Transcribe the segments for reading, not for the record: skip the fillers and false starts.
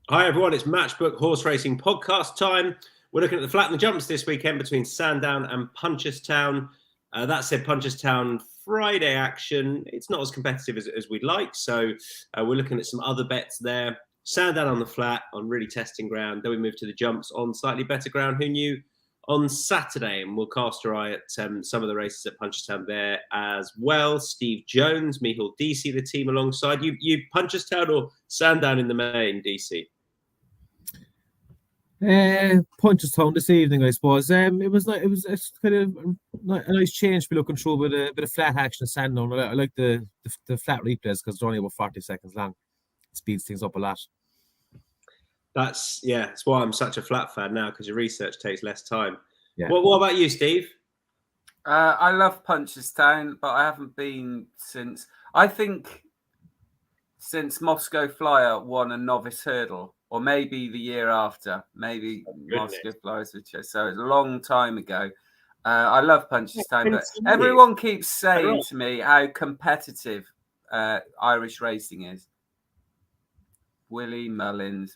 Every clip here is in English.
Hi everyone, it's Matchbook Horse Racing podcast time. We're looking at the flat and the jumps this weekend between Sandown and Punchestown. That said, Punchestown Friday action, it's not as competitive as we'd like. So we're looking at some other bets there. Sandown on the flat on really testing ground. Then we move to the jumps on slightly better ground. Who knew? On Saturday, and we'll cast our eye at some of the races at Punchestown there as well. Steve Jones, Micheál, Deasy, the team alongside you. You Punchestown or Sandown in the main, Deasy? Punchestown this evening, I suppose. It was like it's kind of a nice change to be looking through with a bit of flat action at Sandown. I like the flat replays because they're only about 40 seconds long. It speeds things up a lot. That's why I'm such a flat fan now, because your research takes less time. Yeah. What about you, Steve? I love Punchestown, but I haven't been since Moscow Flyer won a novice hurdle, or maybe the year after. Maybe Moscow Flyers, so it's a long time ago. I love Punchestown, but everyone keeps saying to me how competitive Irish racing is. Willie Mullins.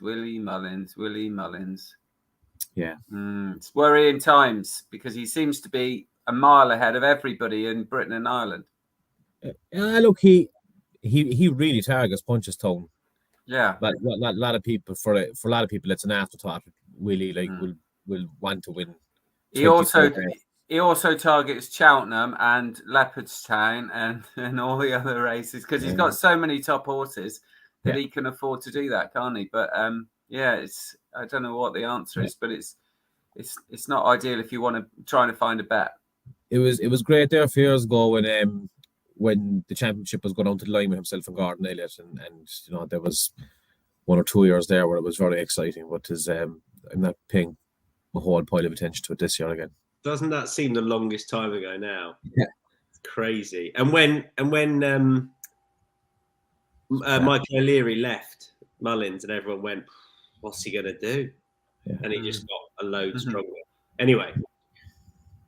Yeah. It's worrying times because he seems to be a mile ahead of everybody in Britain and Ireland. Look, he really targets Punchestown. Yeah. But a lot of people, for a lot of people, it's an afterthought. Willie will want to win. He also targets Cheltenham and Leopardstown and all the other races because he's got so many top horses that he can afford to do that, can't he? But I don't know what the answer is, but it's not ideal if you want to try and find a bet. It was great there a few years ago when the championship was going down to the line with himself and Gordon Elliott, and there was 1 or 2 years there where it was very exciting. But I'm not paying a whole pile of attention to it this year again. Doesn't that seem the longest time ago now? Yeah, it's crazy. And when Michael O'Leary left Mullins, and everyone went, "What's he going to do?" Yeah. And he just got a load stronger. Anyway,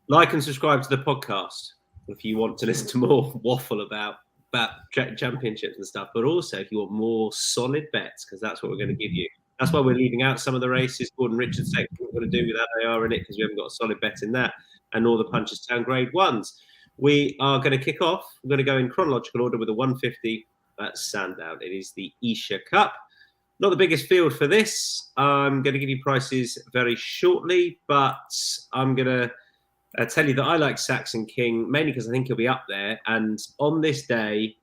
like and subscribe to the podcast if you want to listen to more waffle about championships and stuff, but also if you want more solid bets, because that's what we're going to give you. That's why we're leaving out some of the races. Gordon Richards section, we're going to do with AR in it because we haven't got a solid bet in that, and all the Punchestown Grade 1s. We are going to kick off. We're going to go in chronological order with the 150 at Sandown. It is the Esher Cup. Not the biggest field for this. I'm going to give you prices very shortly, but I'm going to tell you that I like Saxon King, mainly because I think he'll be up there. And on this day,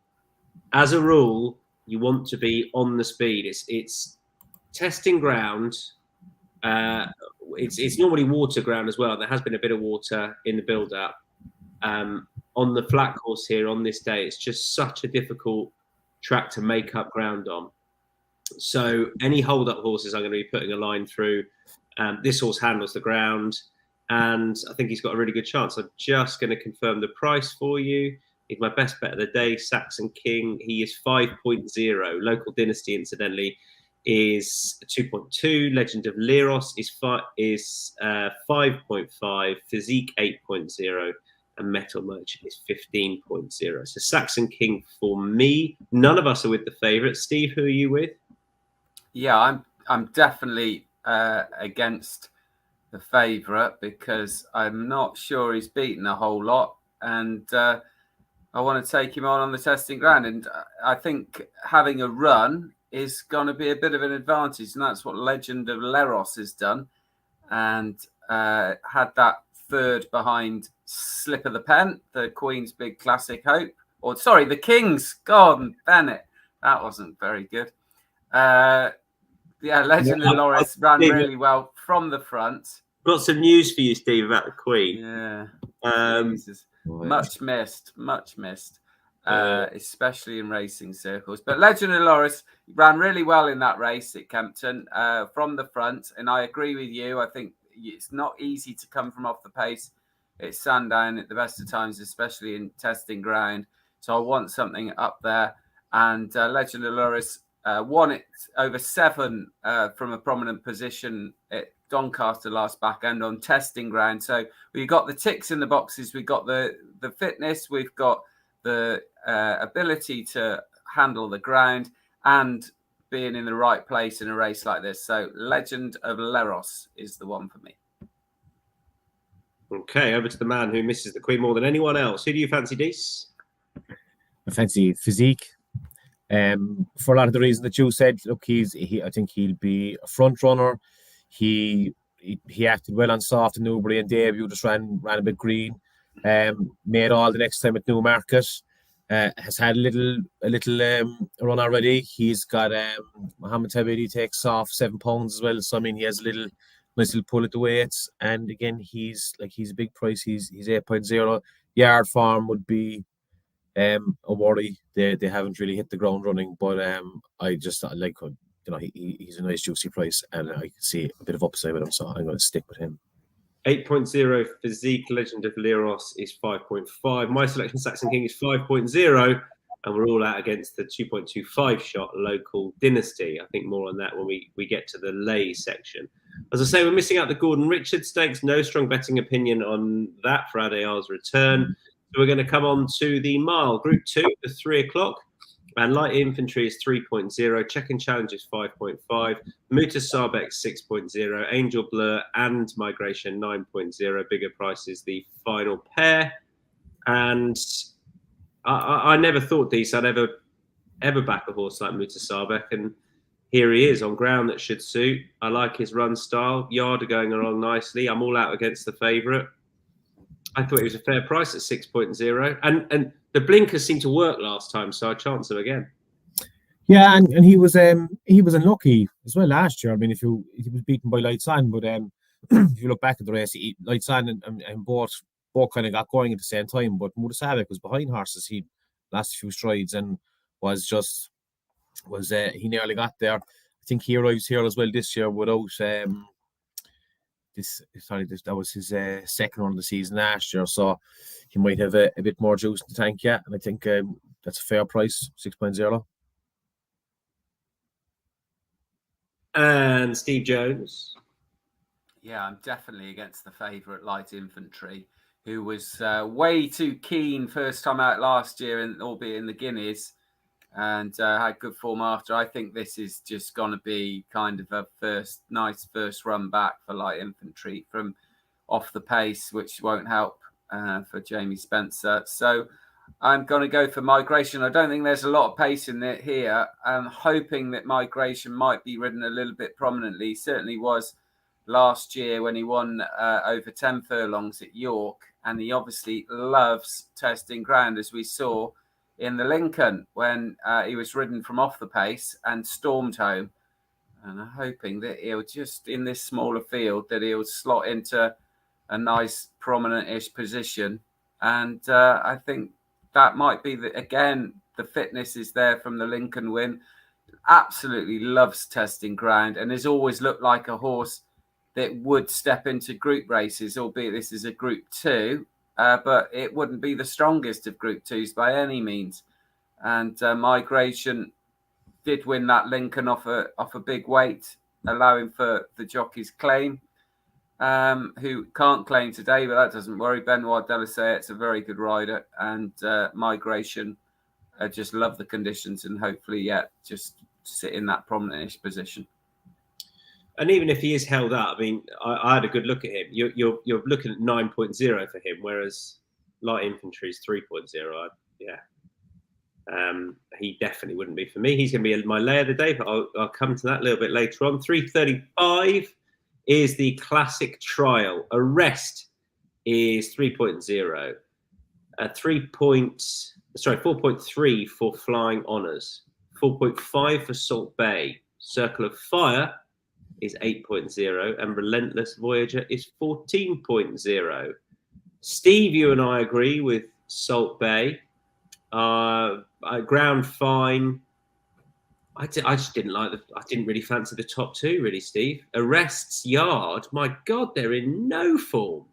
as a rule, you want to be on the speed. It's testing ground. It's normally water ground as well. There has been a bit of water in the build-up. On the flat course here on this day, it's just such a difficult track to make up ground on. So any hold-up horses I'm going to be putting a line through. This horse handles the ground, and I think he's got a really good chance. I'm just going to confirm the price for you. He's my best bet of the day, Saxon King. He is 5.0. Local Dynasty, incidentally, is 2.2. Legend of Leros is 5.5. Physique 8.0. And Metal Merchant is 15.0. So Saxon King for me. None of us are with the favourite. Steve, who are you with? Yeah, I'm definitely against the favourite because I'm not sure he's beaten a whole lot, and I want to take him on the testing ground. And I think having a run is going to be a bit of an advantage, and that's what Legend of Leros has done, and had that third behind Slip of the Pen, the Queen's Big Classic Hope, or sorry, the King's Gordon Bennett. That wasn't very good. Legend of Loris ran really well from the front. Got some news for you, Steve, about the Queen. Yeah. Much missed, especially in racing circles. But Legend of Loris ran really well in that race at Kempton from the front. And I agree with you. I think it's not easy to come from off the pace. It's Sandown at the best of times, especially in testing ground. So I want something up there. And Legend of Loris won it over 7 from a prominent position at Doncaster last back end on testing ground. So we've got the ticks in the boxes. We've got the fitness. We've got the ability to handle the ground and being in the right place in a race like this. So Legend of Leros is the one for me. Okay, over to the man who misses the Queen more than anyone else. Who do you fancy, Dees? I fancy Physique. For a lot of the reasons that you said, look, I think he'll be a front runner. He acted well on soft in Newbury and debut, just ran a bit green. Made all the next time at Newmarket. Has had a little run already. He's got Mohammed Tabidi takes off 7 pounds as well. So I mean, he has a nice little pull at the weights. And again, he's a big price. He's 8.0. Yard form would be a worry. They haven't really hit the ground running, but I like, he's a nice juicy price, and I can see a bit of upside with him, so I'm going to stick with him. 8.0 Physique Legend of Leros is 5.5. My selection Saxon King is 5.0, and we're all out against the 2.25 shot Local Dynasty. I think more on that when we get to the lay section. As I say, we're missing out the Gordon Richard Stakes. No strong betting opinion on that for Adayar's return. So we're going to come on to the mile. Group 2 at 3 o'clock. And light infantry is 3.0. Check-in challenge is 5.5. Muta Sarbeck 6.0. Angel Blur and Migration 9.0. Bigger price is the final pair. And I never thought I'd ever back a horse like Muta Sarbeck. And here he is on ground that should suit. I like his run style. Yard are going along nicely. I'm all out against the favourite. I thought it was a fair price at 6.0. And the blinkers seemed to work last time, so I chance him again. Yeah, and he was unlucky as well last year. I mean, he was beaten by Lights On, but if you look back at the race, Lights On and both kind of got going at the same time. But Muta Sarbeck was behind horses. He last few strides and he nearly got there. I think he arrives here as well this year without that was his second run of the season last year, so he might have a bit more juice in the tank, yeah. And I think that's a fair price, 6.0. And Steve Jones. Yeah, I'm definitely against the favourite Light Infantry, who was way too keen first time out last year, albeit in the Guineas, and had good form after. I think this is just going to be kind of a nice first run back for Light Infantry from off the pace, which won't help for Jamie Spencer. So I'm going to go for Migration. I don't think there's a lot of pace in it here. I'm hoping that Migration might be ridden a little bit prominently. He certainly was last year when he won over 10 furlongs at York. And he obviously loves testing ground, as we saw in the Lincoln when he was ridden from off the pace and stormed home. And I'm hoping that he'll just, in this smaller field, that he'll slot into a nice prominent-ish position. And I think that might be, again, the fitness is there from the Lincoln win. Absolutely loves testing ground and has always looked like a horse that would step into group races, albeit this is a Group 2. But it wouldn't be the strongest of Group 2s by any means. And Migration did win that Lincoln off a big weight, allowing for the jockey's claim, who can't claim today, but that doesn't worry. Benoit Delisay, it's a very good rider. And Migration, just love the conditions and hopefully, just sit in that prominent-ish position. And even if he is held up, I mean, I had a good look at him. You're looking at 9.0 for him, whereas Light Infantry is 3.0. He definitely wouldn't be for me. He's going to be my lay of the day, but I'll come to that a little bit later on. 3.35 is the Classic Trial. Arrest is 3.0. 4.3 for Flying Honours. 4.5 for Salt Bay. Circle of Fire is 8.0 and Relentless Voyager is 14.0. Steve, you and I agree with Salt Bay. Ground fine. I just didn't I didn't really fancy the top two, really, Steve. Arrests Yard. My God, they're in no form.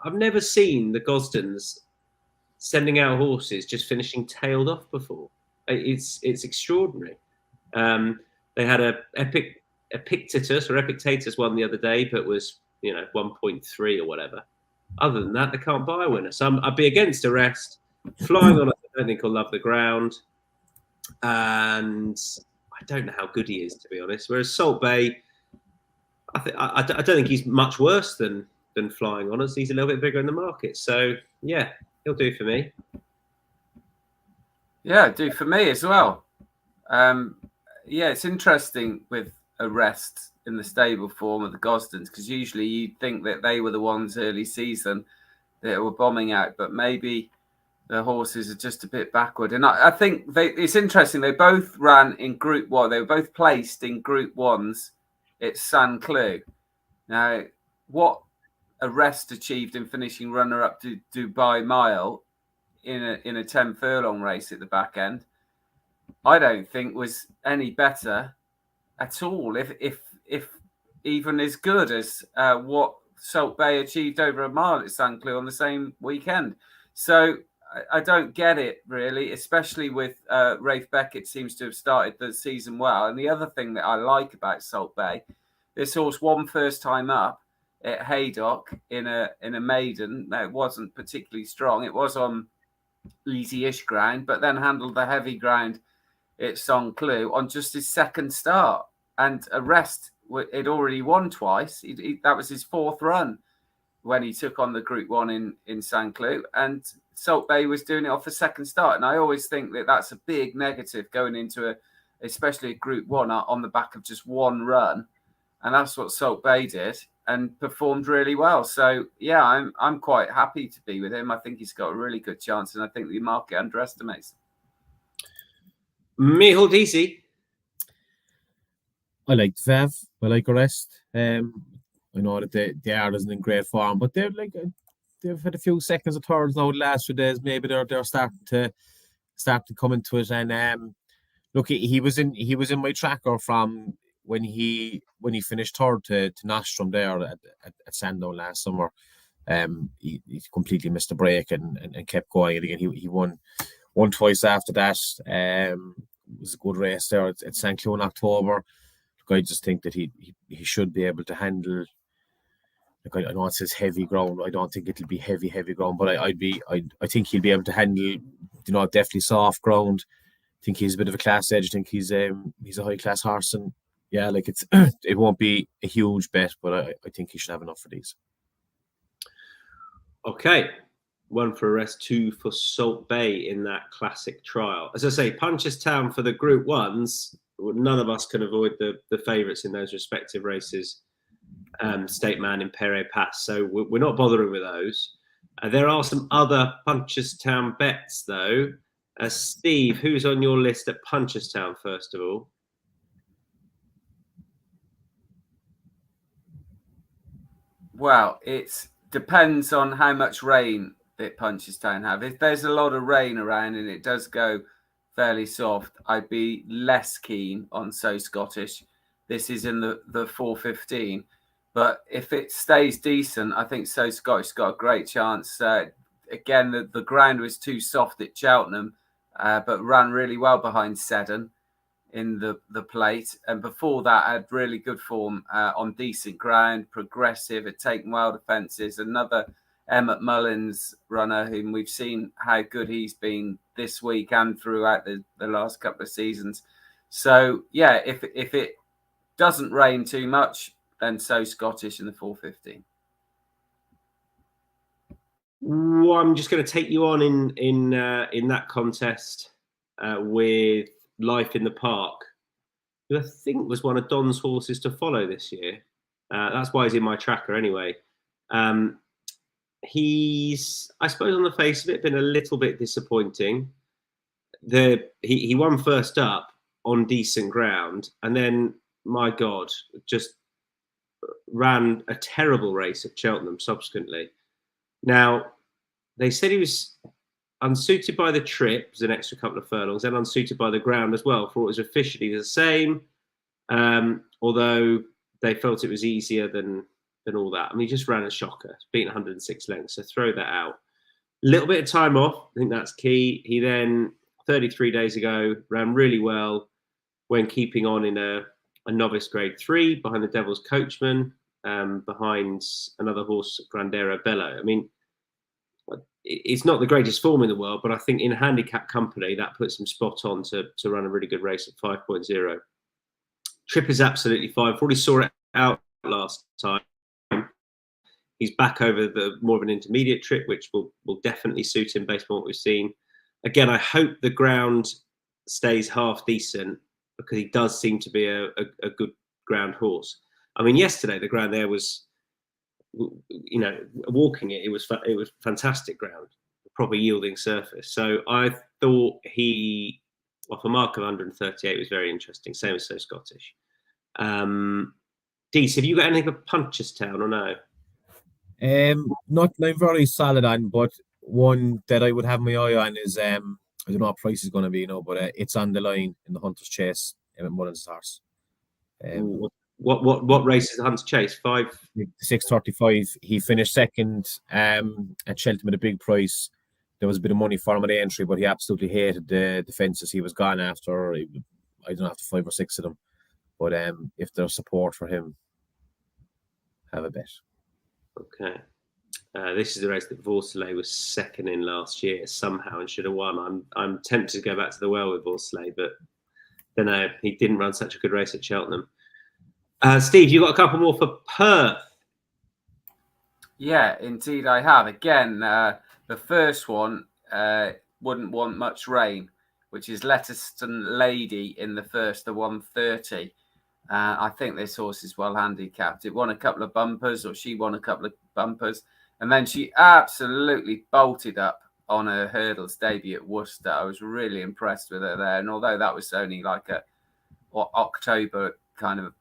I've never seen the Gosdens sending out horses just finishing tailed off before. It's extraordinary. They had Epictetus won the other day, but was 1.3 or whatever. Other than that, they can't buy a winner. So I'd be against Arrest. Flying on, I don't think he'll love the ground, and I don't know how good he is, to be honest. Whereas Salt Bay, I don't think he's much worse than Flying Honours. He's a little bit bigger in the market. So, yeah, he'll do for me. Yeah, do for me as well. Yeah, it's interesting with Arrest in the stable form of the Gosdens, because usually you'd think that they were the ones early season that were bombing out, but maybe the horses are just a bit backward. And I think it's interesting. They both ran in Group 1. They were both placed in Group 1s at Saint Cloud. Now, what Arrest achieved in finishing runner-up to Dubai Mile in a 10 furlong race at the back end, I don't think was any better at all, if even as good as what Salt Bay achieved over a mile at Saint Cloud on the same weekend. So I don't get it, really, especially with Rafe Beckett seems to have started the season well. And the other thing that I like about Salt Bay, this horse won first time up at Haydock in a maiden. Now, it wasn't particularly strong. It was on easy-ish ground, but then handled the heavy ground at Saint Cloud on just his second start. And Arrest, it already won twice. That was his fourth run when he took on the Group 1 in Saint Cloud. And Salt Bay was doing it off the second start. And I always think that that's a big negative going into especially a Group 1 on the back of just one run. And that's what Salt Bay did and performed really well. So, yeah, I'm quite happy to be with him. I think he's got a really good chance, and I think the market underestimates him. Micheál, Deasy. I like Vev. I like Arrest. I know that they are in great form, but they've had a few seconds or thirds now the last few days. Maybe they're starting to come into it. And look, he was in my tracker from when he finished third to Nostrum there at Sandown last summer. He completely missed the break and kept going. And again, he won twice after that. It was a good race there at St. Cloud in October. Look, I just think that he should be able to handle. Like, I know it says heavy ground. I don't think it'll be heavy ground, but I think he'll be able to handle, definitely soft ground. I think he's a bit of a class edge. I think he's a high class horse, and yeah, like it won't be a huge bet, but I think he should have enough for these. Okay. 1 for Arrest, 2 for Salt Bay in that classic trial. As I say, Punchestown for the Group 1s. None of us can avoid the favourites in those respective races. State Man and Perret Pass. So we're not bothering with those. There are some other Punchestown bets, though. Steve, who's on your list at Punchestown, first of all? Well, it depends on how much rain that Punchestown have. If there's a lot of rain around and it does go fairly soft, I'd be less keen on So Scottish. This is in the 4:15. But if it stays decent, I think So Scottish got a great chance. Again, the ground was too soft at Cheltenham, but ran really well behind Seddon in the plate. And before that, had really good form on decent ground, progressive, had taken well defences. Another Emmett Mullins runner, whom we've seen how good he's been this week and throughout the last couple of seasons. So, yeah, if it doesn't rain too much, then So Scottish in the 4:15. Well, I'm just going to take you on in that contest with Life in the Park, who I think was one of Don's horses to follow this year. That's why he's in my tracker anyway. He's, I suppose, on the face of it, been a little bit disappointing. He won first up on decent ground, and then, my God, just ran a terrible race at Cheltenham subsequently. Now, they said he was unsuited by the trip, it was an extra couple of furlongs, and unsuited by the ground as well. For it was officially the same, although they felt it was easier than all that. I mean, he just ran a shocker, beating 106 lengths, so throw that out. A little bit of time off, I think that's key. He then, 33 days ago, ran really well when keeping on in a novice grade 3 behind the Devil's Coachman, behind another horse, Grandero Bello. I mean, it's not the greatest form in the world, but I think in handicap company that puts him spot on to run a really good race at 5.0. Trip is absolutely fine. Already saw it out last time. He's back over the more of an intermediate trip, which will definitely suit him based on what we've seen. Again, I hope the ground stays half decent because he does seem to be a good ground horse. I mean, yesterday the ground there was, walking it was fantastic ground, proper yielding surface. So I thought he, off a mark of 138, was very interesting. Same as So Scottish. Deasy, have you got anything for Punchestown or no? Not I'm very solid on, but one that I would have my eye on is I don't know what price is going to be, but it's on the line in the Hunter's Chase, Emmett Mullins' horse. What race is the Hunter's Chase? 6:35. He finished second at Cheltenham at a big price. There was a bit of money for him at the entry, but he absolutely hated the defences he was gone after. I don't know, after 5 or 6 of them. But if there's support for him, have a bet. Okay. This is the race that Vorsley was second in last year somehow and should have won. I'm tempted to go back to the well with Vorsley, but don't know. He didn't run such a good race at Cheltenham. Steve, you got a couple more for Perth? Yeah, indeed I have. Again, the first one wouldn't want much rain, which is Letterston Lady in the first, the 130. I think this horse is well handicapped. It won a couple of bumpers, or she won a couple of bumpers, and then she absolutely bolted up on her hurdles debut at Worcester. I was really impressed with her there. And although that was only like a October kind of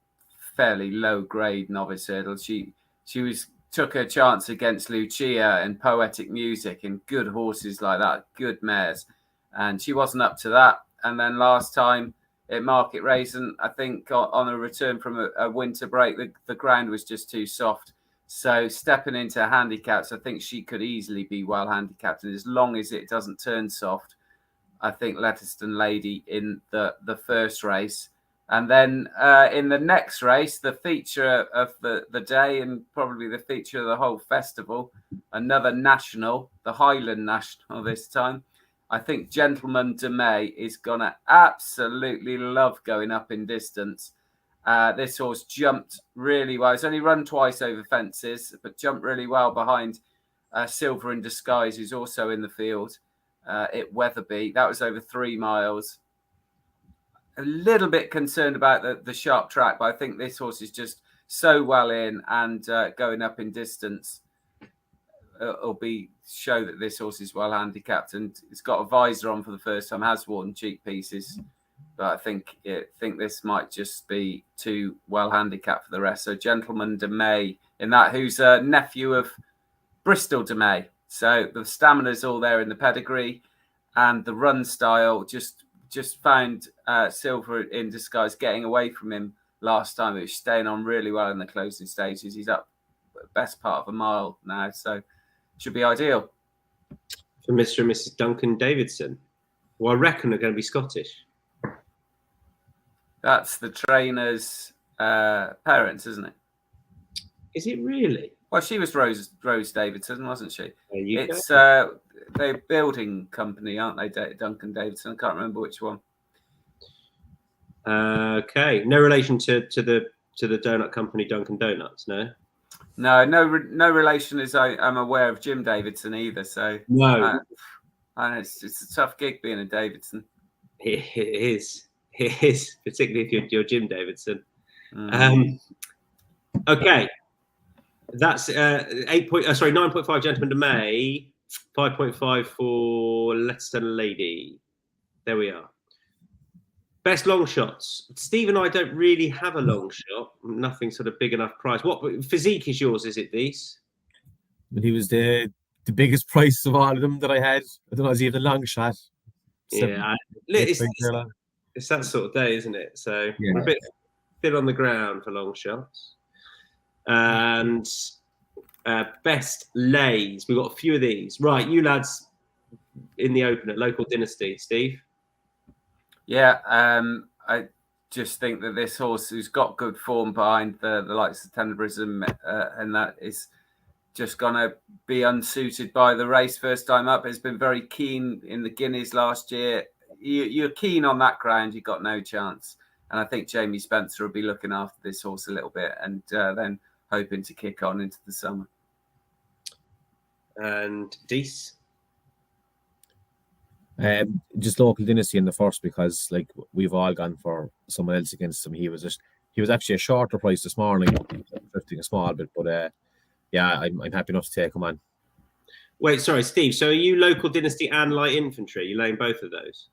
fairly low grade novice hurdle, she took her chance against Lucia and Poetic Music and good horses like that, good mares, and she wasn't up to that. And then last time at Market Raisin, I think on a return from a winter break, the ground was just too soft. So stepping into handicaps, I think she could easily be well handicapped. And as long as it doesn't turn soft, I think Letterston Lady in the first race. And then in the next race, the feature of the day and probably the feature of the whole festival, another national, the Highland National this time. I think Gentleman de May is going to absolutely love going up in distance. This horse jumped really well. It's only run twice over fences, but jumped really well behind Silver in Disguise, who's also in the field at Wetherby. That was over 3 miles. A little bit concerned about the sharp track, but I think this horse is just so well in and going up in distance. It'll show that this horse is well handicapped, and it's got a visor on for the first time, has worn cheek pieces, but I think this might just be too well handicapped for the rest. So Gentleman de May in that, who's a nephew of Bristol de May. So the stamina's all there in the pedigree, and the run style just found Silver in Disguise getting away from him last time. He was staying on really well in the closing stages. He's up best part of a mile now, so should be ideal. For Mr. and Mrs. Duncan Davidson, who I reckon are going to be Scottish. That's the trainer's parents, isn't it? Is it really? Well, she was Rose Davidson, wasn't she? It's go. they're building company, aren't they? Duncan Davidson. I can't remember which one. Okay, no relation to the donut company Dunkin' Donuts, no. No relation as I'm aware of Jim Davidson either. So no, it's a tough gig being a Davidson. It is, particularly if you're Jim Davidson. Okay, that's 9.5 Gentleman de May, 5.5 for Letterston Lady. There we are. Best long shots. Steve and I don't really have a long shot. Nothing sort of big enough price. What physique is yours? Is it these? But he was the biggest price of all of them that I had. I don't know, is he the long shot? Yeah, it's that sort of day, isn't it? So yeah. We're a bit thin on the ground for long shots. And best lays. We've got a few of these. Right, you lads in the open at Local Dynasty. Steve? Yeah, I just think that this horse, who's got good form behind the likes of Tenebrism, and that is just going to be unsuited by the race first time up. Has been very keen in the Guineas last year. You're keen on that ground, you've got no chance. And I think Jamie Spencer will be looking after this horse a little bit and then hoping to kick on into the summer. And Dees? Just local dynasty in the first, because like we've all gone for someone else against him. He was actually a shorter price this morning, drifting a small bit, but yeah, I'm happy enough to take him on. Wait, sorry, Steve. So are you local dynasty and light infantry? You laying both of those?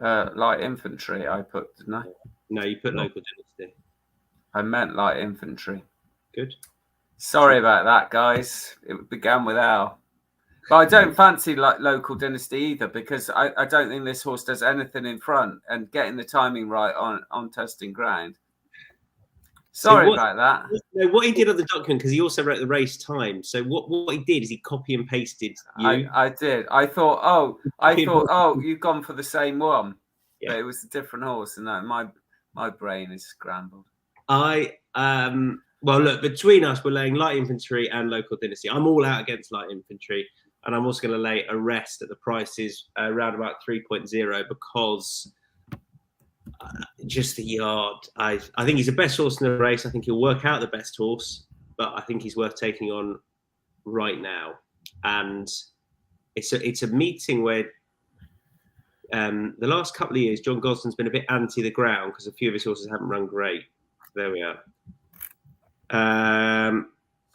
Light infantry, I put, didn't I? No, you put local dynasty. I meant light infantry. Good. Sorry about that, guys. It began with Al. But I don't fancy like local dynasty either, because I don't think this horse does anything in front, and getting the timing right on testing ground. Sorry about that. No, what he did on the document, because he also wrote the race time. So what he did is he copy and pasted you. I did. I thought, you've gone for the same one. Yeah. But it was a different horse, and my brain is scrambled. Well, look, between us, we're laying light infantry and local dynasty. I'm all out against light infantry, and I'm also going to lay a rest at the prices around about 3.0 because just the yard. I think he's the best horse in the race. I think he'll work out the best horse, but I think he's worth taking on right now. And it's a meeting where the last couple of years, John Gosden's been a bit anti the ground because a few of his horses haven't run great. There we are.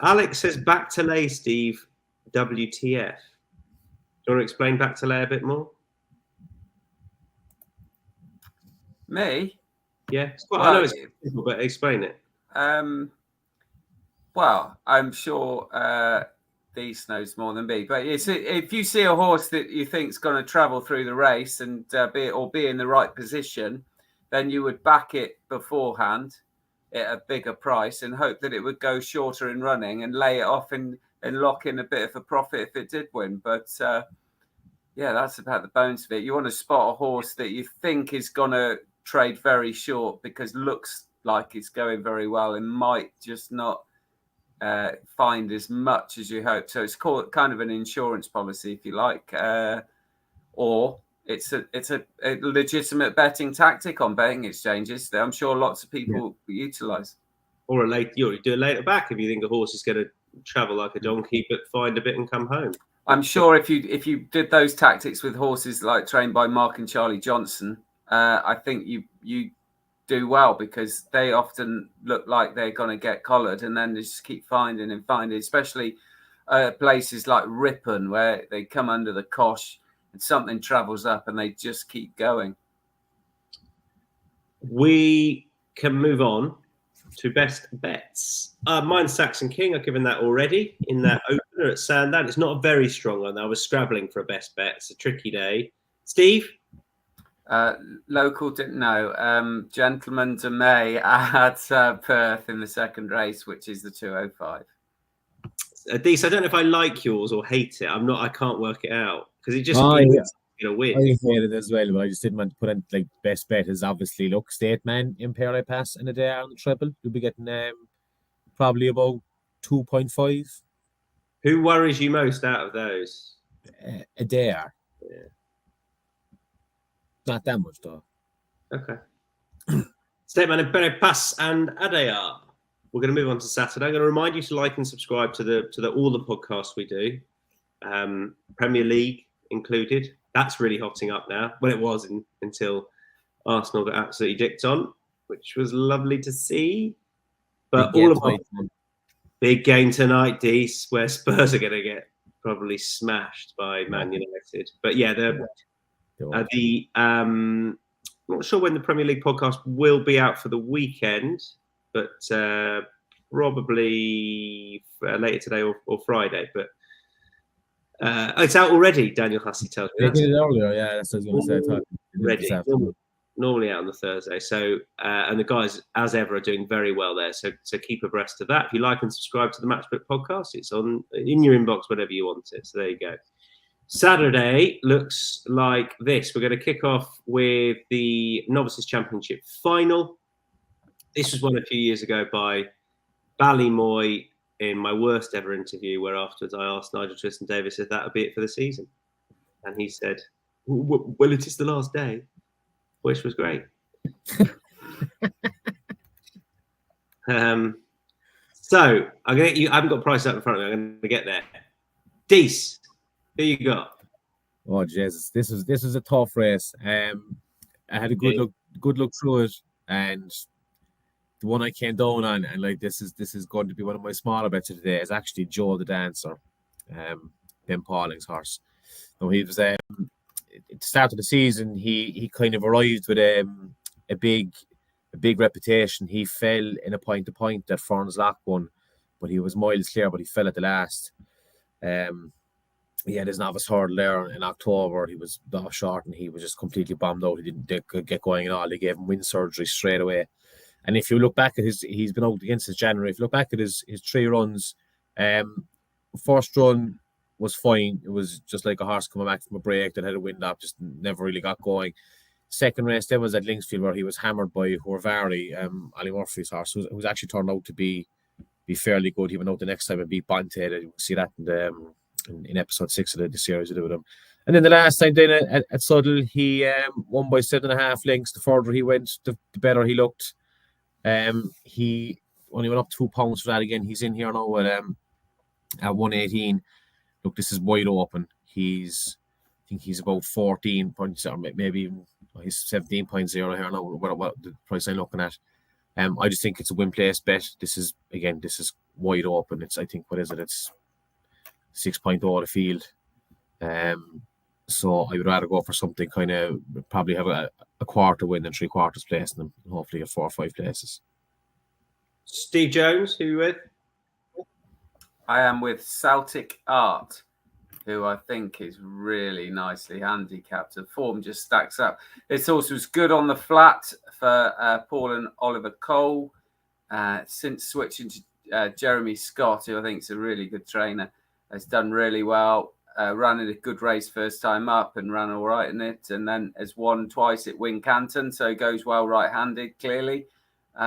Alex says back to lay, Steve. WTF? Do you want to explain back to lay a bit more? Me? Yeah, I know it's simple, but explain it. Well, I'm sure Dees knows more than me, but if you see a horse that you think is going to travel through the race and be in the right position, then you would back it beforehand at a bigger price and hope that it would go shorter in running and lay it off and lock in a bit of a profit if it did win. But yeah, that's about the bones of it. You want to spot a horse that you think is going to trade very short because looks like it's going very well and might just not find as much as you hope. So it's called kind of an insurance policy, if you like, or it's a legitimate betting tactic on betting exchanges that I'm sure lots of people utilize. Or you do a later back if you think a horse is going to travel like a donkey, but find a bit and come home. I'm sure if you did those tactics with horses like trained by Mark and Charlie Johnson, I think you do well because they often look like they're going to get collared and then they just keep finding, especially places like Ripon where they come under the cosh and something travels up and they just keep going. We can move on to best bets. Mine's Saxon King. I've given that already in that opener at Sandown. It's not a very strong one. I was scrabbling for a best bet. It's a tricky day. Steve? Local didn't know. Gentleman to May at Perth in the second race, which is the 205. Dees, I don't know if I like yours or hate it. I can't work it out because it just win. I hate it as well, but I just didn't want to put in like best bet is obviously State Man in Paradise Pass in a day on the triple. You'll be getting probably about 2.5. Who worries you most out of those? A day. Yeah. Not that much though. Okay. State Man in Paradise Pass and Adayar. We're going to move on to Saturday. I'm going to remind you to like and subscribe to all the podcasts we do. Premier League included. That's really hotting up now. Well, it was until Arsenal got absolutely dicked on, which was lovely to see. But big game tonight, Dees, where Spurs are going to get probably smashed by Man United. But yeah, I'm not sure when the Premier League podcast will be out for the weekend, but probably later today or Friday. But it's out already, Daniel Hussey tells me. They did it earlier, yeah. That's what I was going to say. Ready. Normally out on the Thursday. So, and the guys, as ever, are doing very well there. So keep abreast of that. If you like and subscribe to the Matchbook podcast, it's in your inbox whenever you want it. So there you go. Saturday looks like this. We're going to kick off with the Novices Championship final. This was won a few years ago by Ballymoy in my worst ever interview, where afterwards I asked Nigel Twiston-Davies if that would be it for the season. And he said, well, it is the last day, which was great. So I'm gonna get you. I haven't got price up in front of me. I'm going to get there. Deasy, who you got? Oh Jesus, this was a tough race. I had a good look through it, and the one I came down on, and like this is going to be one of my smaller bets of today, is actually Joe the Dancer, Ben Pauling's horse. So he was at the start of the season. He kind of arrived with a big reputation. He fell in a point to point that Ferns Lock won, but he was miles clear, but he fell at the last. He had his novice hurdle there in October. He was off short and he was just completely bombed out. He didn't get going at all. They gave him wind surgery straight away. And if you look back at he's been out against his January. If you look back at his 3 runs, first run was fine. It was just like a horse coming back from a break that had a wind up, just never really got going. Second race then was at Linksfield, where he was hammered by Horvari, Ali Murphy's horse, who was actually turned out to be fairly good. He went out the next time and beat Bonte. You can see that in episode 6 of the series I did with him. And then the last time then at Suddle, he won by 7.5 lengths. The further he went, the better he looked. He only went up 2 pounds for that again. He's in here now at 118. Look, this is wide open. I think he's about 14 points, or maybe even he's 17.0 here now. What the price I'm looking at. I just think it's a win place bet. This is wide open. It's 6.0 the field. So I would rather go for something kind of probably have a quarter win than 3/4 place, and hopefully get 4 or 5 places. Steve Jones, who are you with? I am with Celtic Art, who I think is really nicely handicapped. The form just stacks up. This horse was good on the flat for Paul and Oliver Cole. Since switching to Jeremy Scott, who I think is a really good trainer, has done really well. Ran in a good race first time up and ran all right in it, and then has won twice at Wincanton, so goes well right-handed, clearly.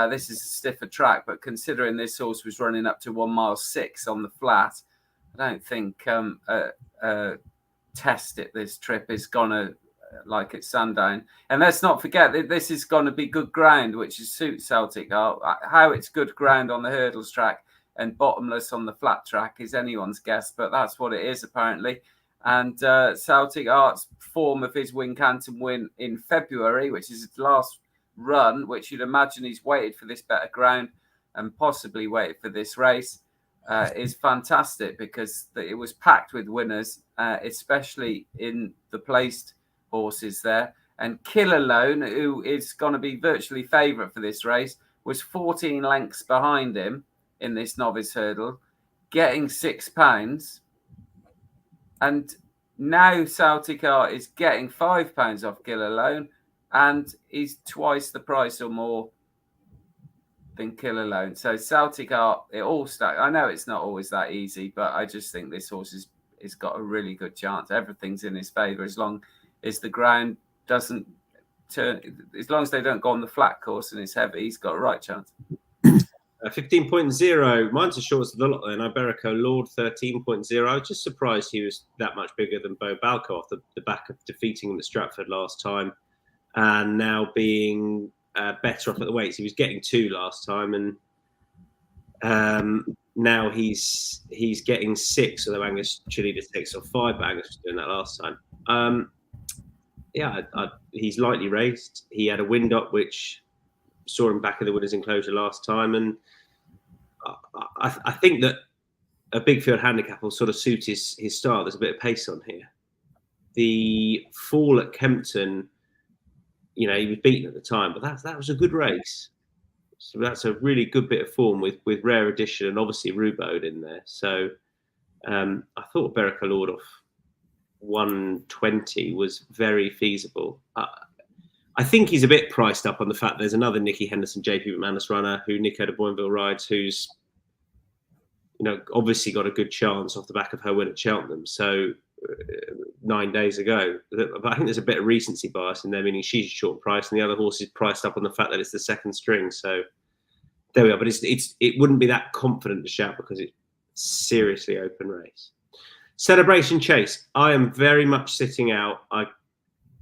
This is a stiffer track, but considering this horse was running up to 1 mile 6 on the flat, I don't think test it this trip is going to like at Sandown. And let's not forget that this is going to be good ground, which is suit Celtic Art. How it's good ground on the hurdles track and bottomless on the flat track is anyone's guess, but that's what it is apparently. And Celtic Art's form of his Wincanton win in February, which is his last run, which you'd imagine he's waited for this better ground and possibly waited for this race, is fantastic, because it was packed with winners, especially in the placed horses there. And Kill Alone, who is going to be virtually favourite for this race, was 14 lengths behind him in this novice hurdle, getting £6. And now Celtic Art is getting £5 off Kill Alone, and he's twice the price or more than Kill Alone. So Celtic Art, it all stacks. I know it's not always that easy, but I just think this horse is got a really good chance. Everything's in his favour as long as the ground doesn't turn. As long as they don't go on the flat course and it's heavy, he's got a right chance. 15.0. Mine's as short as the lot then. Iberico Lord 13.0. I was just surprised he was that much bigger than Bo Balco off the back of defeating him at Stratford last time, and now being better off at the weights. He was getting 2 last time, and now he's getting 6. Although Angus Chile did 6 or 5, but Angus was doing that last time. He's lightly raced. He had a wind up which saw him back in the winner's enclosure last time, and I think that a big field handicap will sort of suit his style. There's a bit of pace on here. The fall at Kempton, he was beaten at the time, but that was a good race. So that's a really good bit of form with Rare Edition and obviously Rubode in there. So I thought Berica Lord off 120 was very feasible. I think he's a bit priced up on the fact there's another Nicky Henderson, JP McManus runner who Nico de Boinville rides, who's obviously got a good chance off the back of her win at Cheltenham. So 9 days ago, but I think there's a bit of recency bias in there, meaning she's short price and the other horse is priced up on the fact that it's the second string. So there we are. But it wouldn't be that confident to shout because seriously open race. Celebration Chase. I am very much sitting out.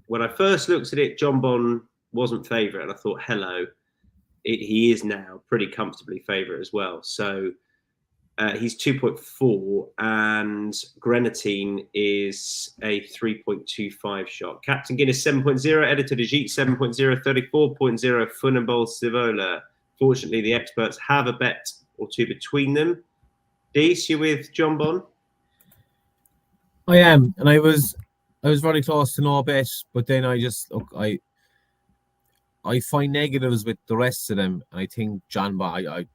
When I first looked at it, John Bon wasn't favourite, and I thought, hello, he is now pretty comfortably favourite as well. So he's 2.4, and Grenadine is a 3.25 shot. Captain Guinness 7.0, Editor Deasy 7.0, 34.0, Funambol Sivola. Fortunately, the experts have a bet or two between them. Deasy, you with John Bon? I am, and I was very close to no bet, but then I find negatives with the rest of them, and I think John Bon. I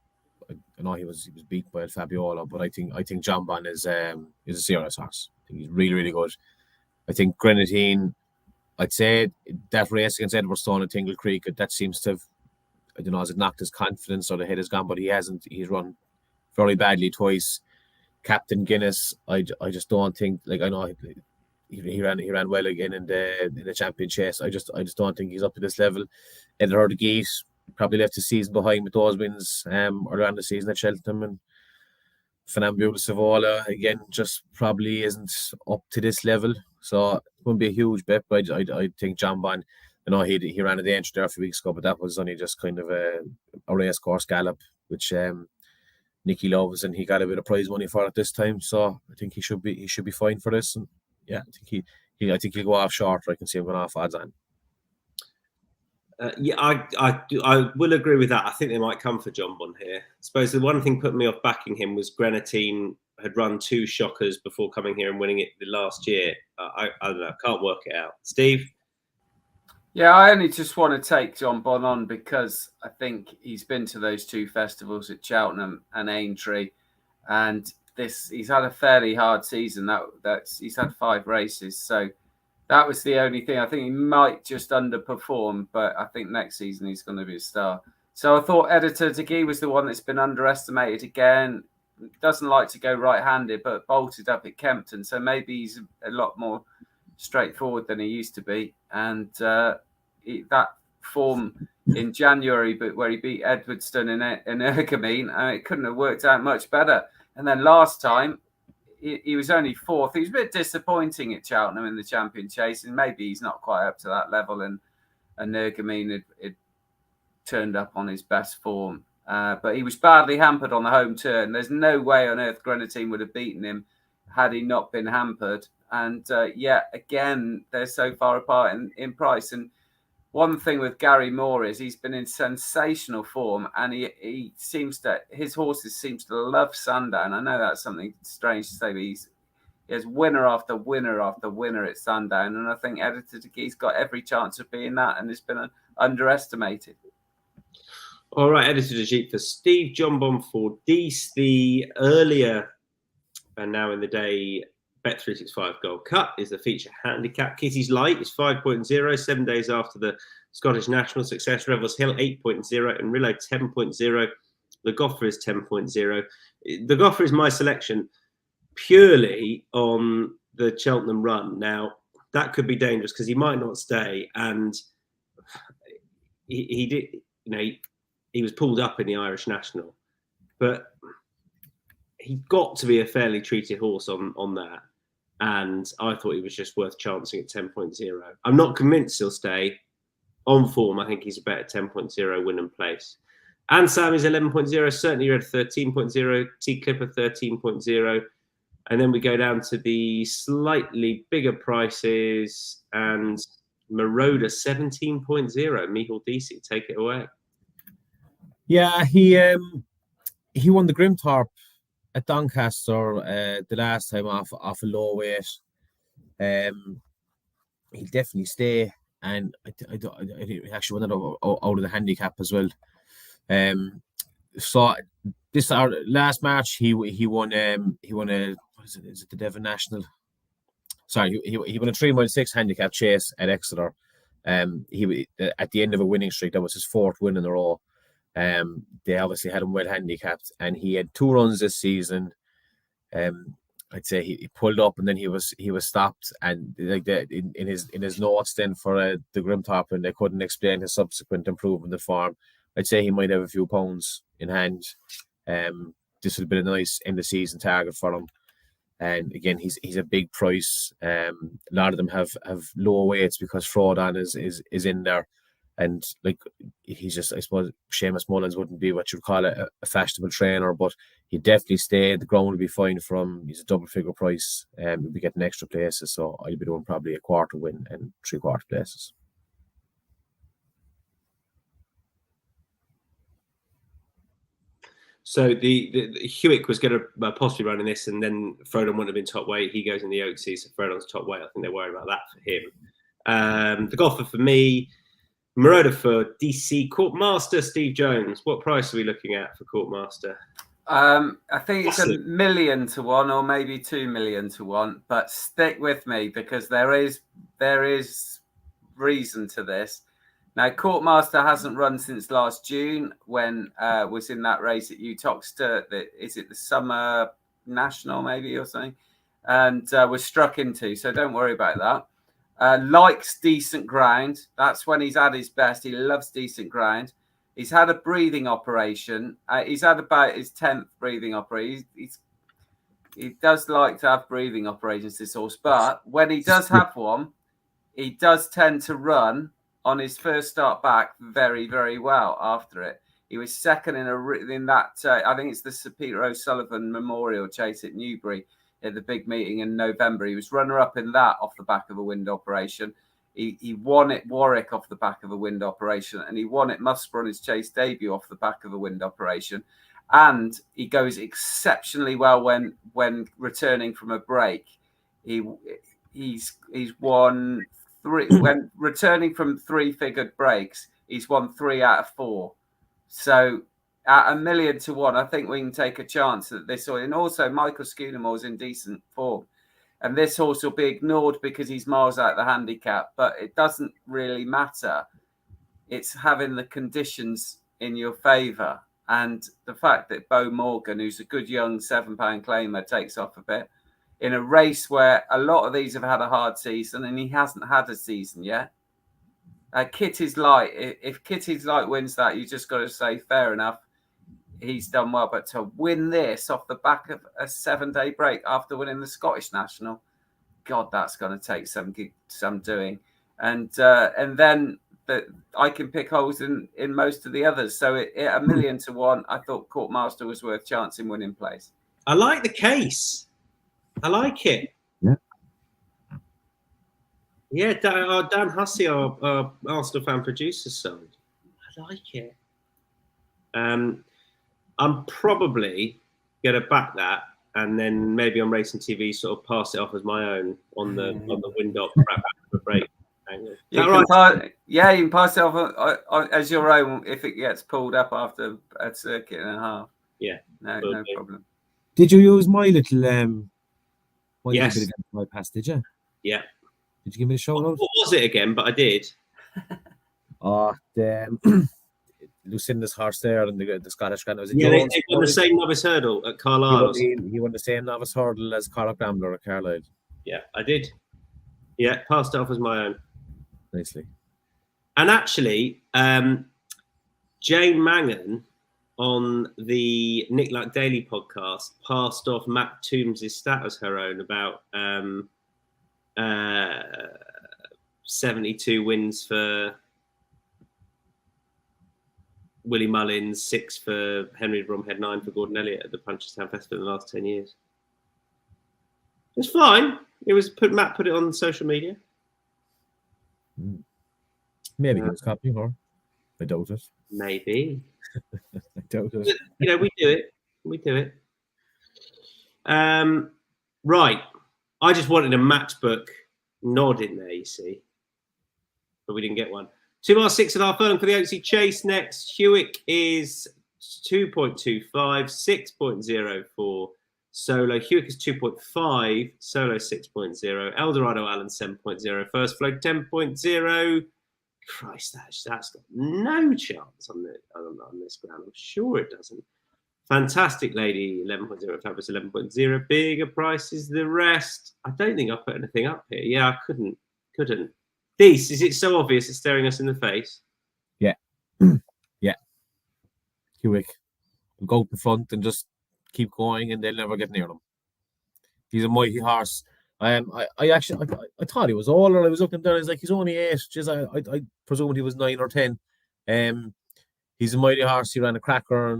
know he was beat by Fabiola, but I think John Bon is a serious horse. I think he's really, really good. I think Grenadine, I'd say that race against Edwardstone and Tingle Creek, that seems to have, I don't know, has it knocked his confidence or the head has gone, but he hasn't. He's run very badly twice. Captain Guinness, I just don't think, like, I know he ran well again in the champion chase. I just don't think he's up to this level. Editor the Geese probably left the season behind with those wins around the season at Cheltenham, and Funambul Sivola again just probably isn't up to this level. So it wouldn't be a huge bet, but I think John Bon, I know he ran a danger there a few weeks ago, but that was only just kind of a race course gallop, which Nicky loves, and he got a bit of prize money for it this time. So I think he should be fine for this. And yeah, I think he'll go off short. I can see him going off odds on. Yeah, I will agree with that. I think they might come for John Bon here. I suppose the one thing putting me off backing him was Grenadine had run 2 shockers before coming here and winning it the last year. I don't know, can't work it out. Steve? Yeah, I only just want to take John Bon on because I think he's been to those 2 festivals at Cheltenham and Aintree, and he's had a fairly hard season. He's had 5 races, so that was the only thing. I think he might just underperform, but I think next season he's going to be a star. So I thought Editor Deasy was the one that's been underestimated again. Doesn't like to go right-handed, but bolted up at Kempton, so maybe he's a lot more straightforward than he used to be. And that form in January, but where he beat Edwardstone in Ergamine, it couldn't have worked out much better. And then last time, he was only 4th. He was a bit disappointing at Cheltenham in the champion chase, and maybe he's not quite up to that level. And Ergamine had turned up on his best form. But he was badly hampered on the home turn. There's no way on earth Grenadine would have beaten him had he not been hampered. And again, they're so far apart in price. And one thing with Gary Moore is he's been in sensational form, and he seems to, his horses seems to love Sandown. I know that's something strange to say, but he has winner after winner after winner at Sandown, and I think Editor Deasy's got every chance of being that, and it's been underestimated. All right, Editor Deasy for Steve, John Bon for Deasy. The earlier and now in the day Bet365 Gold Cup is the feature handicap. Kitty's Light is 5.0, 7 days after the Scottish National success. Revels Hill 8.0 and Rillo 10.0. The Goffer is 10.0. The Goffer is my selection purely on the Cheltenham run. Now, that could be dangerous because he might not stay, and he did, he was pulled up in the Irish National, but he got to be a fairly treated horse on that. And I thought he was just worth chancing at 10.0. I'm not convinced he'll stay. On form, I think he's a better 10.0 win and place. And Sam is 11.0, certainly Red 13.0, T Clipper 13.0. And then we go down to the slightly bigger prices, and Marauder 17.0. Micheál Deasy, take it away. Yeah, he won the Grimthorpe at Doncaster the last time off a low weight. He'll definitely stay, and I actually won it out of the handicap as well. So this last March he won a what is it? Is it the Devon National? Sorry, he won a 3.6 handicap chase at Exeter. He at the end of a winning streak. That was his 4th win in a row. They obviously had him well handicapped, and he had 2 runs this season. I'd say he pulled up, and then he was stopped, and like that in his notes then for the Grimthorpe, and they couldn't explain his subsequent improvement in form. I'd say he might have a few pounds in hand. this would have been a nice end of season target for him. And again, he's a big price. A lot of them have low weights because Frodon is in there. And like he's just, I suppose, Seamus Mullins wouldn't be what you'd call a fashionable trainer, but he'd definitely stay. The ground would be fine for him. He's a double figure price. He'll be getting extra places, so I'll be doing probably a quarter win and 3/4 places. So the Hewitt was going to possibly run in this, and then Frodon wouldn't have been top weight. He goes in the Oaksy, so Frodon's top weight. I think they're worried about that for him. The golfer for me, Marauder for DC, Courtmaster, Steve Jones. What price are we looking at for Courtmaster? I think it's $1 million to 1 or maybe $2 million to 1, but stick with me because there is reason to this. Now, Courtmaster hasn't run since last June when was in that race at Utoxeter. Is it the Summer National maybe or something? And was struck into, so don't worry about that. Likes decent ground. That's when he's at his best. He loves decent ground. He's had a breathing operation. He's had about his 10th breathing operation. He does like to have breathing operations, this horse. But when he does have one, he does tend to run on his first start back very, very well after it. He was second in that, I think it's the Sir Peter O'Sullivan Memorial Chase at Newbury at the big meeting in November. He was runner-up in that off the back of a wind operation. He won at Warwick off the back of a wind operation, and he won at Musselburgh on his chase debut off the back of a wind operation. And he goes exceptionally well when returning from a break. He's won 3 when returning from 3-figured breaks. He's won 3 out of 4. So at $1 million to 1, I think we can take a chance that this. And also, Michael Schoonemore's in decent form. And this horse will be ignored because he's miles out of the handicap, but it doesn't really matter. It's having the conditions in your favour. And the fact that Beau Morgan, who's a good young £7 claimer, takes off a bit in a race where a lot of these have had a hard season and he hasn't had a season yet. Kitty's Light, if Kitty's Light wins that, you just got to say, fair enough. He's done well, but to win this off the back of a 7-day break after winning the Scottish National, God, that's going to take some doing. And then I can pick holes in most of the others. So at $1 million to 1, I thought Courtmaster was worth chance in winning place. I like the case. I like it. Yeah, Dan Hussey, our Arsenal fan producer, son. I like it. I'm probably going to back that, and then maybe on Racing TV sort of pass it off as my own on the window back of a break angle. You can pass it off as your own if it gets pulled up after a circuit and a half. Yeah, no problem. Did you use my little yes, bit against my pass? Did you? Yeah. Did you give me a shout out? What was it again? But I did. Lucinda's horse there and the Scottish Grand. They won the same novice hurdle at Carlisle. He won the same novice hurdle as Corach Gambler at Carlisle. Yeah, I did. Yeah, passed it off as my own. Nicely. And actually, Jane Mangan on the Nick Luck Daily podcast passed off Matt Toombs' stat as her own about 72 wins for Willie Mullins, 6 for Henry Bromhead, 9 for Gordon Elliott at the Punchestown Festival in the last 10 years. It's fine. It was Matt put it on social media. Maybe he was copying her. I doubt it. Maybe. I doubt it. We do it. We do it. Right. I just wanted a matchbook nod in there, you see. But we didn't get one. 2 miles 6.5 furlong for the Oaksy Chase next. Hewitt is 2.25, 6.04. Solo. Hewitt is 2.5. Solo 6.0. Eldorado Allen 7.0. First flow 10.0. Christ, that's got no chance on this ground. I'm sure it doesn't. Fantastic Lady 11.0. Fabulous 11.0. Bigger prices the rest. I don't think I put anything up here. Yeah, I couldn't. Deasy, is it so obvious it's staring us in the face? Yeah. Yeah. Hewitt will go up the front and just keep going, and they'll never get near them. He's a mighty horse. I actually I thought he was older. I was looking down. I was like, he's only 8. Jeez, I presumed he was 9 or 10. He's a mighty horse. He ran a cracker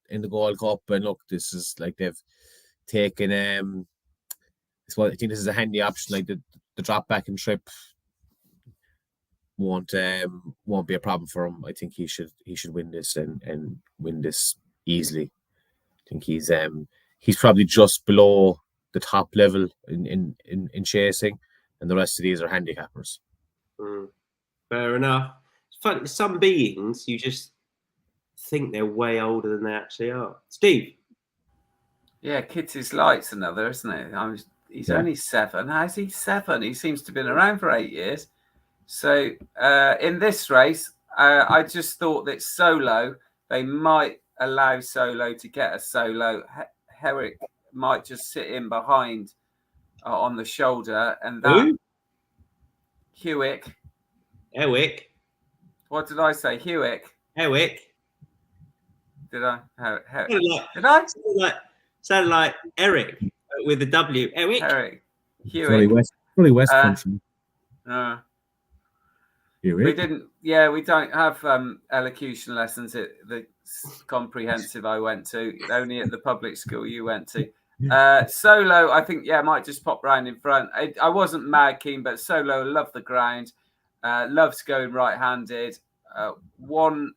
in the Gold Cup, and look, this is like they've taken. I think this is a handy option. Like the drop back and trip won't be a problem for him. I think he should win this and win this easily. I think he's probably just below the top level in chasing, and the rest of these are handicappers. Fair enough. It's funny, some beings you just think they're way older than they actually are. Steve? Yeah, Kitty's Light's another, isn't it? He's only 7. How's he 7? He seems to have been around for 8 years. So in this race, I just thought that Solo, they might allow Solo to get a solo. Herrick might just sit in behind on the shoulder, and that Hewick. What did I say? Hewick. Did I? Did I? Sounded like Eric with a W. Hewick. Probably West Country. We didn't. Yeah, we don't have elocution lessons at the comprehensive I went to. Only at the public school you went to. Solo, I think, might just pop round in front. I wasn't mad keen, but Solo loved the ground, loves going right-handed. One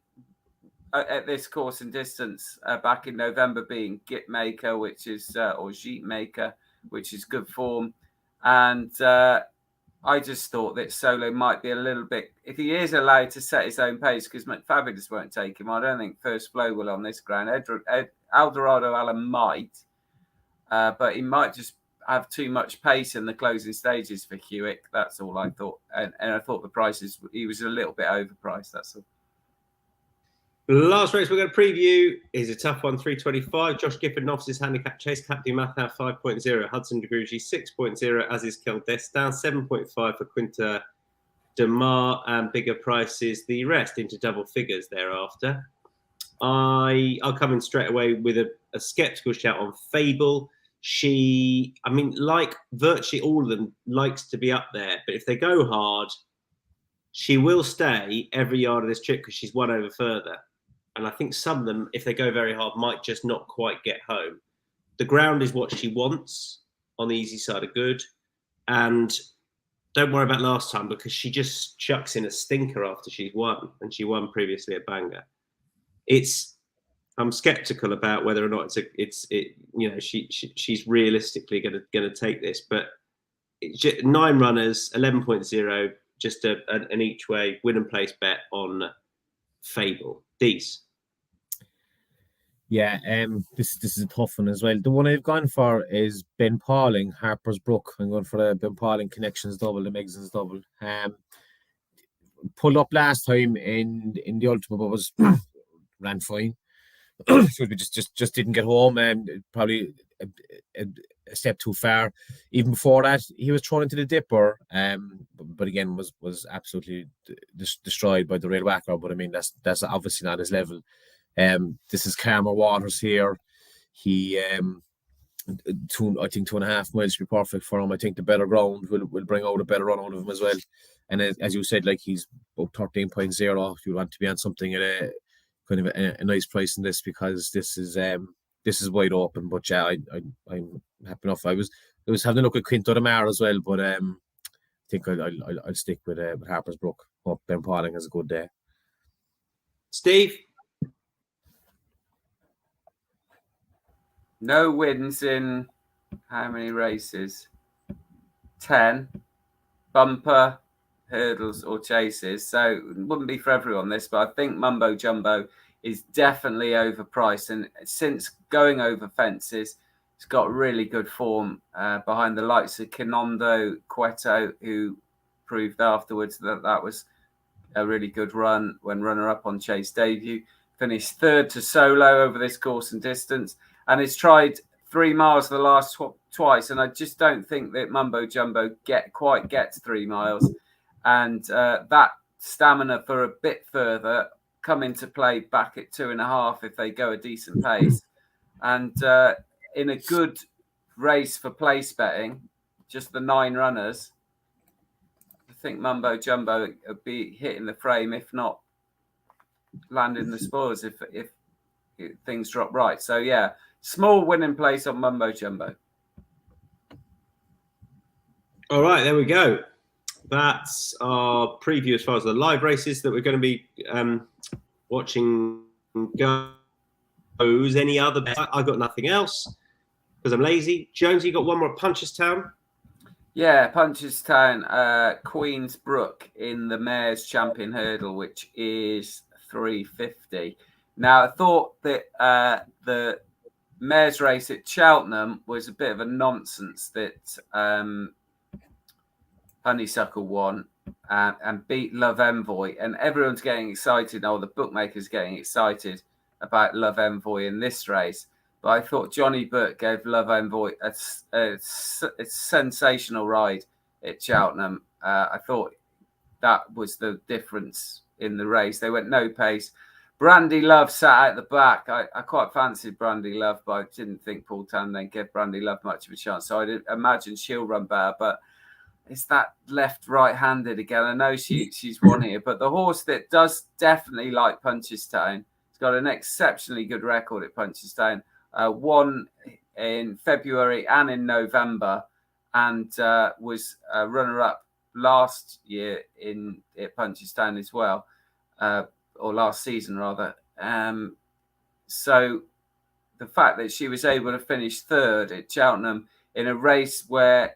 at this course and distance back in November being Git Maker, which is or Jeep Maker, which is good form, and I just thought that Solo might be a little bit, if he is allowed to set his own pace, because McFabulous won't take him. I don't think First Blow will on this ground. Eldorado Allen might. But he might just have too much pace in the closing stages for Hewick. That's all I thought. And I thought the prices, he was a little bit overpriced. That's all. The last race we're going to preview is a tough one, 325. Josh Gifford, Novices Handicap Chase, Captain Mathau 5.0, Hudson de Grugy 6.0, as is Deasy, 7.5 for Quinta Demar, and bigger prices the rest into double figures thereafter. I'll come in straight away with a sceptical shout on Fable. Like virtually all of them, likes to be up there. But if they go hard, she will stay every yard of this trip because she's won over further. And I think some of them, if they go very hard, might just not quite get home. The ground is what she wants on the easy side of good. And don't worry about last time because she just chucks in a stinker after she's won. And she won previously at Bangor. I'm skeptical about whether or not she's realistically going to take this, but 9 runners, 11.0, just an each way win and place bet on Fable. Deasy. Yeah, this is a tough one as well. The one I've gone for is Ben Pauling, Harper's Brook. I'm going for the Ben Pauling Connections double, the Megson's double. Pulled up last time in the Ultimate, but was ran fine. We just didn't get home, and probably a step too far. Even before that, he was thrown into the dipper, but again was absolutely destroyed by the rail whacker. But I mean, that's obviously not his level. This is Karma Waters here. He, I think 2.5 miles should be perfect for him. I think the better ground will bring out a better run out of him as well. And as you said, like he's about 13.0. You want to be on something at a kind of a nice price in this because this is wide open. But yeah, I'm happy enough. I was having a look at Quinto de Mar as well, but I think I'll stick with Harper's Brook. Hope Ben Pauling has a good day. Steve. No wins in how many races? 10. Bumper, hurdles or chases. So it wouldn't be for everyone this, but I think Mumbo Jumbo is definitely overpriced. And since going over fences, it's got really good form behind the likes of Kinondo, Cueto, who proved afterwards that was a really good run when runner-up on Chase debut. Finished 3rd to Solo over this course and distance. And it's tried 3 miles for the last twice. And I just don't think that Mumbo Jumbo quite gets 3 miles. And that stamina for a bit further come into play back at 2.5 if they go a decent pace. And in a good race for place betting, just the 9 runners, I think Mumbo Jumbo would be hitting the frame, if not landing the spoils if things drop right. So yeah, small winning place on Mumbo Jumbo. All right, there we go. That's our preview as far as the live races that we're going to be watching goes. Any other? I got nothing else because I'm lazy. Jones, you got one more at Punchestown? Yeah, Punchestown, Queen's Brook in the Mayor's Champion Hurdle, which is 350. Now, I thought that the Mayor's race at Cheltenham was a bit of a nonsense that Honeysuckle won and beat Love Envoy, and everyone's getting excited. The bookmakers getting excited about Love Envoy in this race. But I thought Johnny Burke gave Love Envoy a sensational ride at Cheltenham. I thought that was the difference in the race. They went no pace. Brandy Love sat at the back. I quite fancied Brandy Love, but I didn't think Paul Tandon gave Brandy Love much of a chance. So I didn't imagine she'll run better. But it's that left-right-handed again. I know she's won here, but the horse that does definitely like Punchestown, it's got an exceptionally good record at Punchestown. Won in February and in November, and was a runner-up last year at Punchestown as well, or last season rather. So the fact that she was able to finish third at Cheltenham in a race where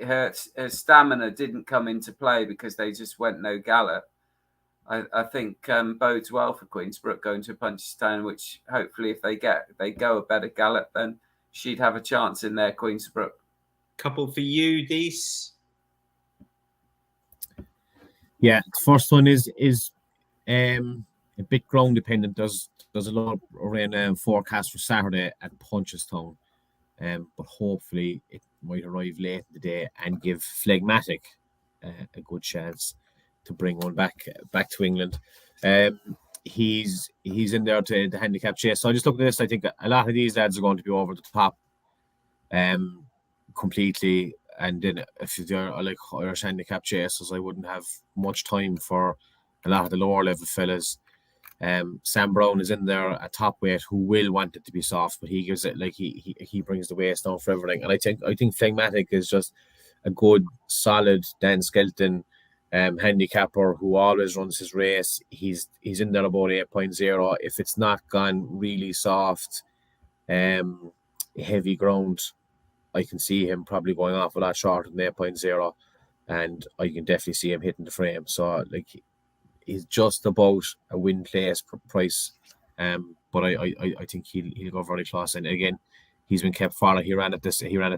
her stamina didn't come into play because they just went no gallop, I think bodes well for Queen's Brook going to Punchestown, which hopefully if they go a better gallop, then she'd have a chance in there, Queen's Brook. Couple for you, Dees. Yeah, the first one is a bit ground dependent. There's a lot of rain forecast for Saturday at Punchestown, but hopefully it might arrive late in the day and give Phlegmatic a good chance to bring one back to England. He's in there to the handicap chase. So I just look at this. I think a lot of these lads are going to be over the top completely. And then if they're like Irish handicap chasers, I wouldn't have much time for a lot of the lower level fellas. Sam Brown is in there at top weight who will want it to be soft, but he gives it like he brings the waist down for everything. And I think Phlegmatic is just a good, solid Dan Skelton handicapper who always runs his race. He's in there about 8.0. If it's not gone really soft, heavy ground, I can see him probably going off a lot shorter than 8.0, and I can definitely see him hitting the frame. So like he's just about a win place price, but I think he'll go very close. And again, he's been kept far. He ran at the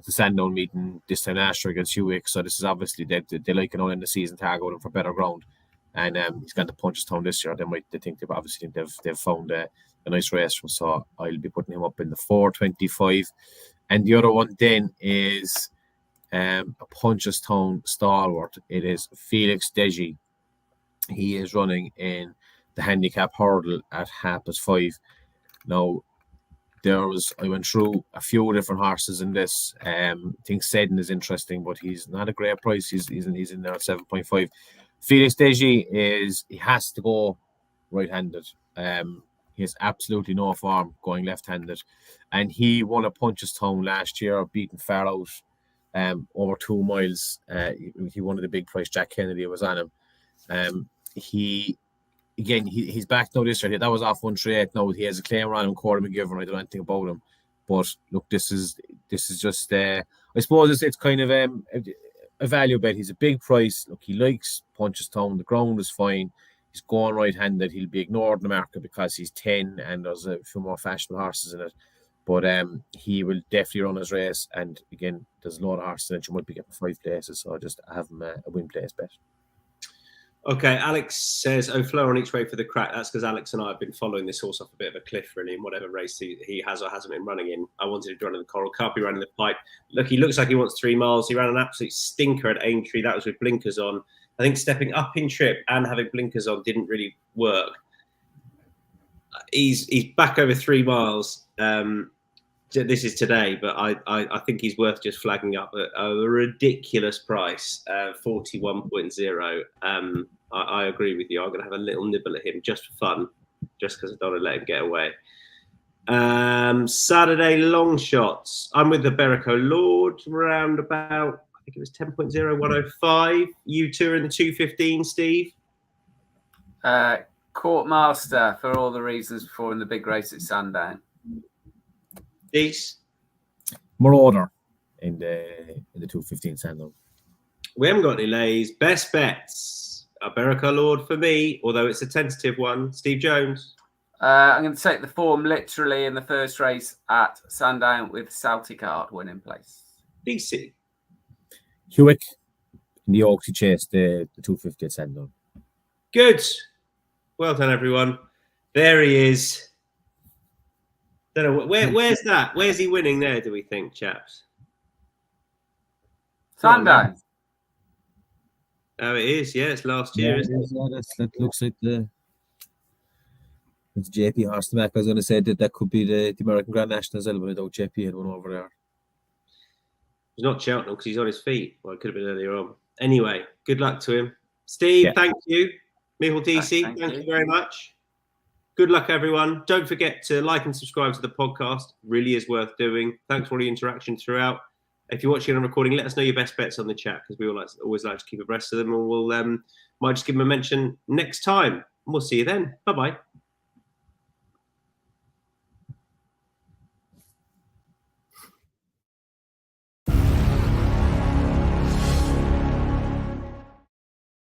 Sandown meeting this time last year against Hewick. So this is obviously they like an end the season target him for better ground. And he's gone to Punchestown this year. They've found a nice race from. So I'll be putting him up in the 425. And the other one then is a Punchestown stalwart. It is Felix Deasy. He is running in the handicap hurdle at 5:30. Now, I went through a few different horses in this. I think Seddon is interesting, but he's not a great price. He's in there at 7.5. Felix Deasy he has to go right-handed. He has absolutely no form going left-handed, and he won a Punchestown last year, beating far out over 2 miles. He won the big price. Jack Kennedy was on him. He's back now this year. That was off 138. Now he has a claim on him, Corey McGivern. I don't know anything about him, but look, this is just. I suppose it's kind of a value bet. He's a big price. Look, he likes Punchestown. The ground is fine. He's going right-handed. He'll be ignored in the market because he's 10 and there's a few more fashionable horses in it. But he will definitely run his race. And again, there's a lot of horses in it. You might be getting 5 places. So I just have him a win place bet. Okay, Alex says O'Fleur on each way for the crack. That's because Alex and I have been following this horse off a bit of a cliff, really, in whatever race he has or hasn't been running in. I wanted to run in the Coral Cup. He ran in the Pipe. Look, he looks like he wants 3 miles. He ran an absolute stinker at Aintree. That was with blinkers on. I think stepping up in trip and having blinkers on didn't really work. He's back over 3 miles. This is today, but I think he's worth just flagging up at a ridiculous price, 41.0. I agree with you. I'm going to have a little nibble at him just for fun, just because I don't want to let him get away. Saturday long shots. I'm with the Berico Lord round about, I think it was 10.0, 105. You two are in the 215, Steve? Courtmaster for all the reasons before in the big race at Sandown. Dees? Marauder in the 215 Sandown. We haven't got any lays. Best bets. Berico Lord for me, although it's a tentative one. Steve Jones? I'm going to take the form literally in the first race at Sandown with Celtic Art winning place. Deasy? Hewick in the Oaksy Chase, the 250 at Sandown. Good. Well done, everyone. There he is. Don't know where's that? Where's he winning there? Do we think, chaps? Sandown. Oh, it is. Yeah, it's last year, isn't it? Yeah, that looks like it's JP Horstemack. I was going to say that could be the American Grand National as well, but I doubt JP had one over there. He's not Cheltenham because he's on his feet. Well, it could have been earlier on. Anyway, good luck to him. Steve, thank you. Micheál, Deasy, thank you very much. Good luck, everyone. Don't forget to like and subscribe to the podcast. Really is worth doing. Thanks for all the interaction throughout. If you're watching on recording, let us know your best bets on the chat because we always like to keep abreast of them, and we'll might just give them a mention next time. And we'll see you then. Bye-bye.